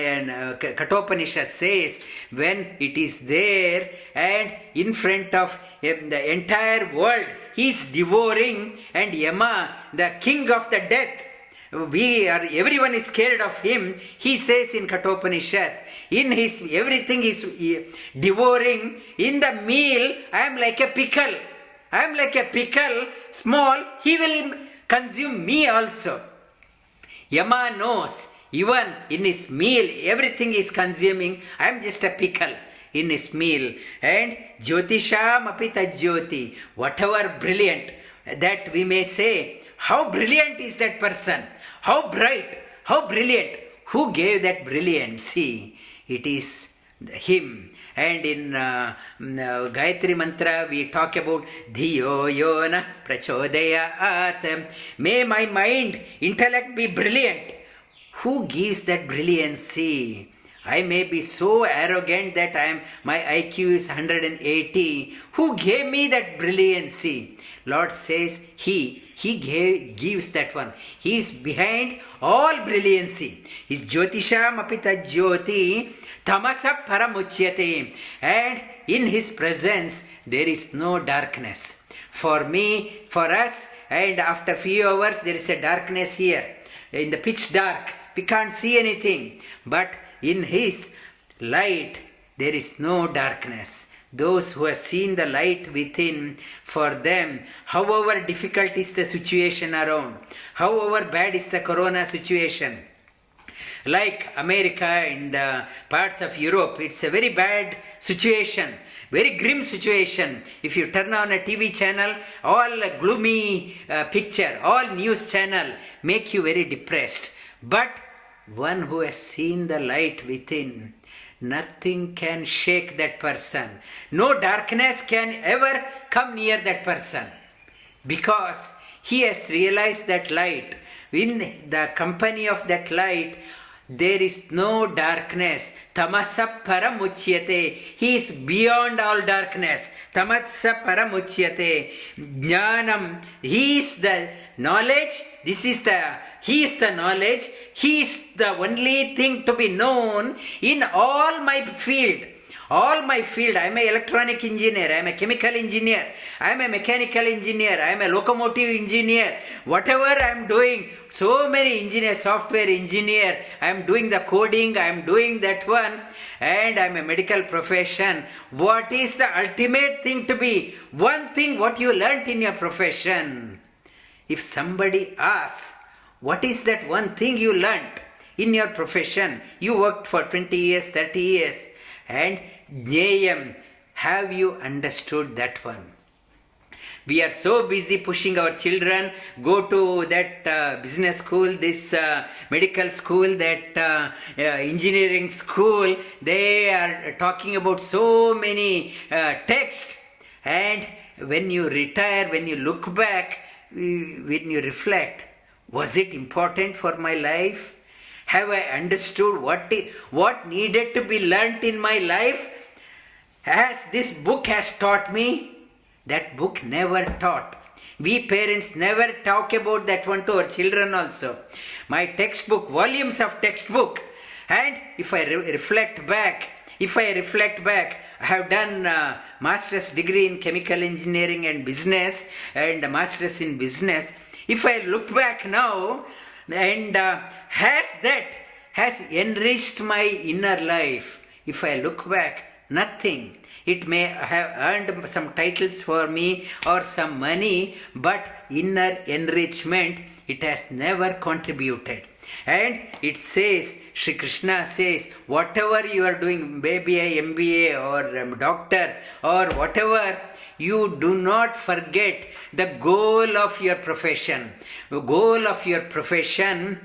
Kathopanishad says, when it is there and in front of the entire world, he is devouring, and Yama, the king of the death, everyone is scared of him. He says in Kathopanishad, in his everything is devouring. In the meal, I am like a pickle. I am like a pickle, small. He will consume me also. Yama knows. Even in his meal, everything is consuming. I am just a pickle in his meal. And Jyotisham api tajjyoti. Whatever brilliant that we may say, how brilliant is that person? How bright, how brilliant. Who gave that brilliancy? It is him. And in Gayatri Mantra, we talk about Dhiyo Yona Prachodayat. May my mind, intellect be brilliant. Who gives that brilliancy? I may be so arrogant that my IQ is 180. Who gave me that brilliancy? Lord says He gives that one. He is behind all brilliancy. His Jyotisham api tajjyoti tamasa paramuchyate. And in His presence there is no darkness. For me, for us, and after few hours there is a darkness here. In the pitch dark, we can't see anything. But in His light, there is no darkness. Those who have seen the light within, for them, however difficult is the situation around, however bad is the corona situation, like America and parts of Europe, it's a very bad situation, very grim situation. If you turn on a TV channel, all gloomy picture, all news channel make you very depressed. But one who has seen the light within, nothing can shake that person. No darkness can ever come near that person, because he has realized that light. In the company of that light, there is no darkness. Tamasa paramuchyate. He is beyond all darkness. Tamasa paramuchyate. Jnanam. He is the knowledge. He is the knowledge. He is the only thing to be known in all my field. All my field, I am an electronic engineer, I am a chemical engineer, I am a mechanical engineer, I am a locomotive engineer, whatever I am doing, so many engineers, software engineer, I am doing the coding, I am doing that one, and I am a medical profession. What is the ultimate thing to be? One thing what you learnt in your profession. If somebody asks, what is that one thing you learnt in your profession? You worked for 20 years, 30 years, and Jnayam, have you understood that one? We are so busy pushing our children, go to that business school, this medical school, that engineering school. They are talking about so many texts. And when you retire, when you look back, when you reflect, was it important for my life? Have I understood what needed to be learnt in my life? As this book has taught me, that book never taught. We parents never talk about that one to our children also. My textbook, volumes of textbook. And if I reflect back, I have done master's degree in chemical engineering and business and a master's in business. If I look back now, and has enriched my inner life. If I look back, nothing. It may have earned some titles for me or some money, but inner enrichment, it has never contributed. And it says, Shri Krishna says, whatever you are doing, BBA, MBA or doctor or whatever, you do not forget the goal of your profession. The goal of your profession,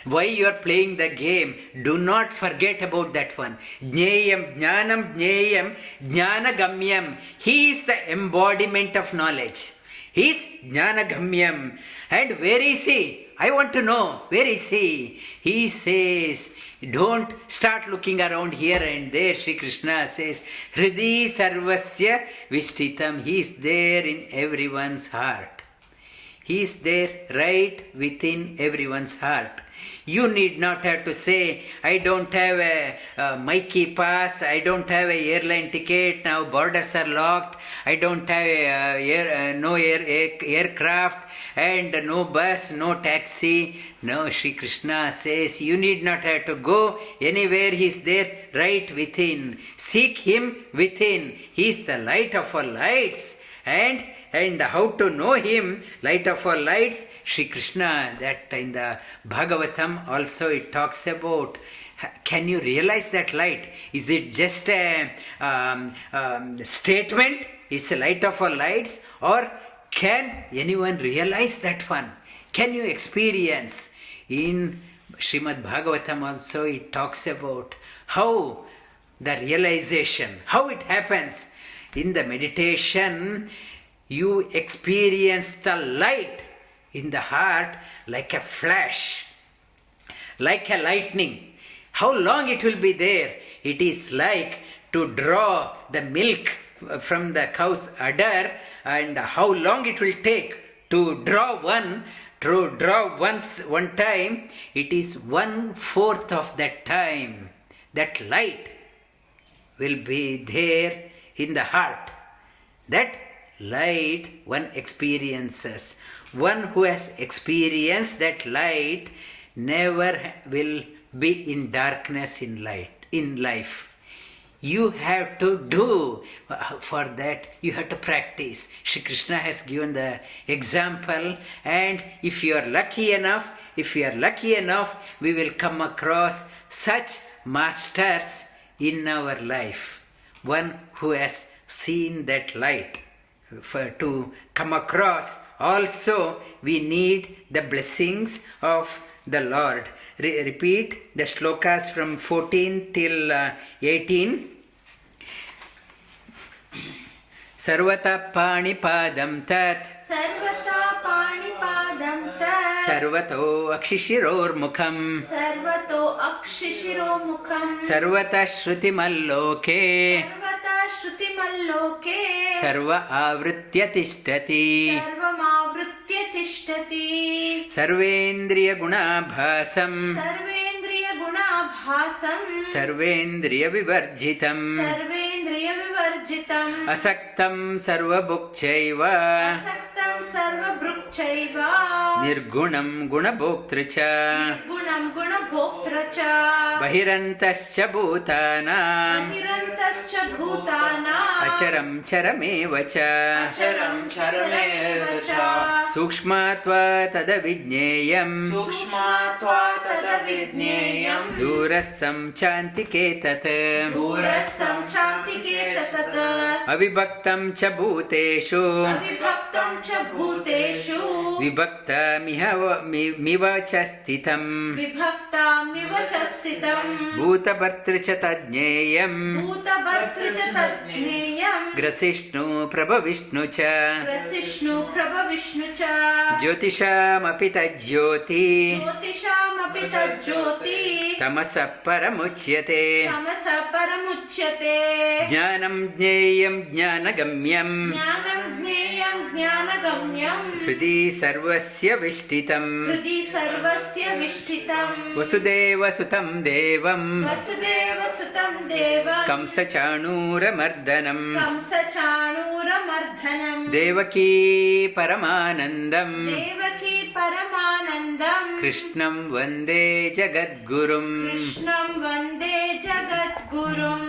why you are playing the game, do not forget about that one. Jnayam, Jnanam, Jnayam, Jnanagamyam. He is the embodiment of knowledge. He is Jnanagamyam. And where is he? I want to know, where is he? He says, don't start looking around here and there. Shri Krishna says, Hridi Sarvasya Vishtitam. He is there in everyone's heart. He is there right within everyone's heart. You need not have to say, I don't have a Mikey pass, I don't have a airline ticket, now borders are locked, I don't have no aircraft and no bus, no taxi. No, Shri Krishna says, you need not have to go anywhere, He is there right within. Seek Him within. He is the light of all lights. And how to know Him, light of all lights, Shri Krishna, that in the Bhagavatam also it talks about, can you realize that light? Is it just a statement, it's a light of all lights, or can anyone realize that one? Can you experience? In Srimad Bhagavatam also it talks about how the realization, how it happens. In the meditation, you experience the light in the heart like a flash, like a lightning. How long it will be there? It is like to draw the milk from the cow's udder, and how long it will take to draw one time. It is 1/4 of that time. That light will be there in the heart. That light one experiences. One who has experienced that light never will be in darkness in life. You have to do for that, you have to practice. Shri Krishna has given the example, and if you are lucky enough, we will come across such masters in our life. One who has seen that light. To come across, also we need the blessings of the Lord. Repeat the shlokas from 14 till 18. Sarvata panipadam tat सर्वता पाणिपादं तत् सर्वतो अक्षिशिरोर्मुखं सर्वतो अक्षिशिरोमुखं सर्वतः श्रुतिमल्लोके सर्वतः श्रुतिमल्लोके सर्व आवृत्य तिष्ठति सर्वमावृत्य तिष्ठति सर्वेन्द्रियगुणाभासं सर्वेन्द्रियगुणाभासं सर्वेन्द्रियविवर्जितं सर्वेन्द्रियविवर्जितम् असक्तं सर्वभुक्चैव असक्तं सर्वभृक्षैव निर्गुणं गुणभोक्तृ च गुणं गुणभोक्तृ च बहिरन्तश्च भूतानां बहिरन्तश्च भूतानाम् अचरं चरमेव च अचरं चरमेव च सूक्ष्मात्वा तदविज्ञेयं सूक्ष्मात्वा तदविज्ञेयम् दूरस्थं चान्तिके तत् दूरस्थं चान्तिके च तत् अविभक्तं च भूतेषु अविभक्तं च भूतेषु विभक्तमिव च स्थितं विभक्तामिव च स्थितम् भूतभर्तृ च तज्ज्ञेयं भूतभर्तृ च तज्ज्ञेयम् ग्रसिष्णु प्रभविष्णु च ग्रसिष्णु प्रभविष्णु च ज्योतिषामपि तज्ज्योति ज्योतिषामपि तज्ज्योति तमसः परमुच्यते तमसः परमुच्यते ज्ञानं ज्ञेयं ज्ञानगम्यं ज्ञानं ज्ञेयं ज्ञानगम्यं हृदि सर्वस्य विष्ठितं हृदि सर्वस्य विष्ठितम् वसुदेवसुतं देवं वसुदेवसुतं देवं कंसचाणूरमर्दनं कंसचाणूरमर्दनं देवकी परमानन्दं देवकी परमानन्दं कृष्णं वन्दे जगद्गुरुम् कृष्णं वन्दे जगद्गुरुम्